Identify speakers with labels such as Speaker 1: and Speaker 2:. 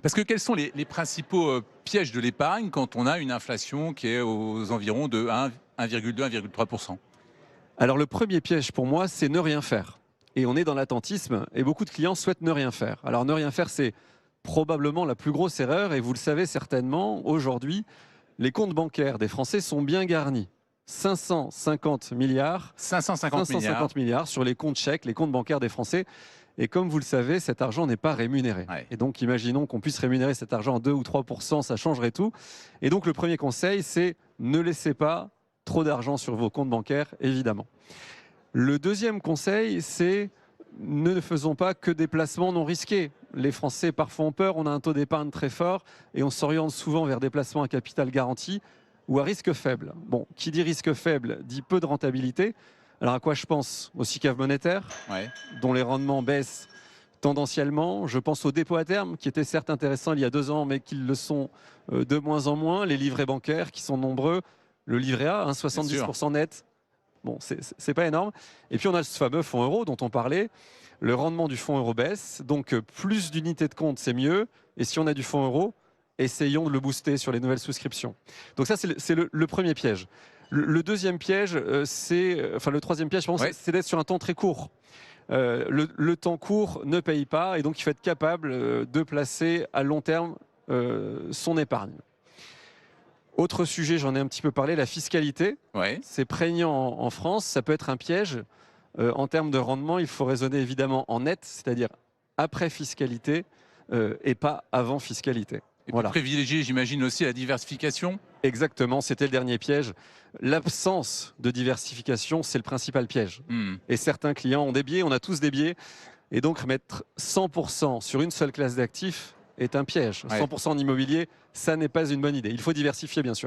Speaker 1: Parce que quels sont les principaux pièges de l'épargne quand on a une inflation qui est aux environs de 1,2, 1,3%?
Speaker 2: Alors le premier piège pour moi, c'est ne rien faire. Et on est dans l'attentisme et beaucoup de clients souhaitent ne rien faire. Alors ne rien faire, c'est probablement la plus grosse erreur et vous le savez certainement, aujourd'hui, les comptes bancaires des Français sont bien garnis. 550 milliards,
Speaker 1: 550 milliards.
Speaker 2: 550 milliards sur les comptes chèques, les comptes bancaires des Français. Et comme vous le savez, cet argent n'est pas rémunéré.
Speaker 1: Ouais.
Speaker 2: Et donc imaginons qu'on puisse rémunérer cet argent à 2 ou 3%, ça changerait tout. Et donc le premier conseil, c'est ne laissez pas trop d'argent sur vos comptes bancaires, évidemment. Le deuxième conseil, c'est ne faisons pas que des placements non risqués. Les Français parfois ont peur, on a un taux d'épargne très fort et on s'oriente souvent vers des placements à capital garanti ou à risque faible. Bon, qui dit risque faible dit peu de rentabilité. Alors à quoi je pense? Aux SICAV monétaires,
Speaker 1: Ouais.
Speaker 2: dont les rendements baissent tendanciellement. Je pense aux dépôts à terme, qui étaient certes intéressants il y a 2 ans, mais qui le sont de moins en moins. Les livrets bancaires, qui sont nombreux. Le livret A, 70% net. Bon, c'est pas énorme. Et puis on a ce fameux fonds euro dont on parlait. Le rendement du fonds euro baisse, donc plus d'unités de compte, c'est mieux. Et si on a du fonds euro, essayons de le booster sur les nouvelles souscriptions. Donc ça, c'est le premier piège. Le deuxième piège, le troisième piège, pardon,
Speaker 1: Ouais.
Speaker 2: c'est d'être sur un temps très court. Le temps court ne paye pas et donc il faut être capable de placer à long terme son épargne. Autre sujet, j'en ai un petit peu parlé, la fiscalité.
Speaker 1: Ouais.
Speaker 2: C'est prégnant en France, ça peut être un piège. En termes de rendement, il faut raisonner évidemment en net, c'est-à-dire après fiscalité et pas avant fiscalité.
Speaker 1: Et puis
Speaker 2: Voilà,
Speaker 1: privilégier, j'imagine aussi la diversification.
Speaker 2: exactement, c'était le dernier piège. L'absence de diversification, c'est le principal piège.
Speaker 1: Hmm.
Speaker 2: Et certains clients ont des biais, on a tous des biais. Et donc mettre 100% sur une seule classe d'actifs est un piège.
Speaker 1: Ouais.
Speaker 2: 100% en immobilier, ça n'est pas une bonne idée. Il faut diversifier, bien sûr.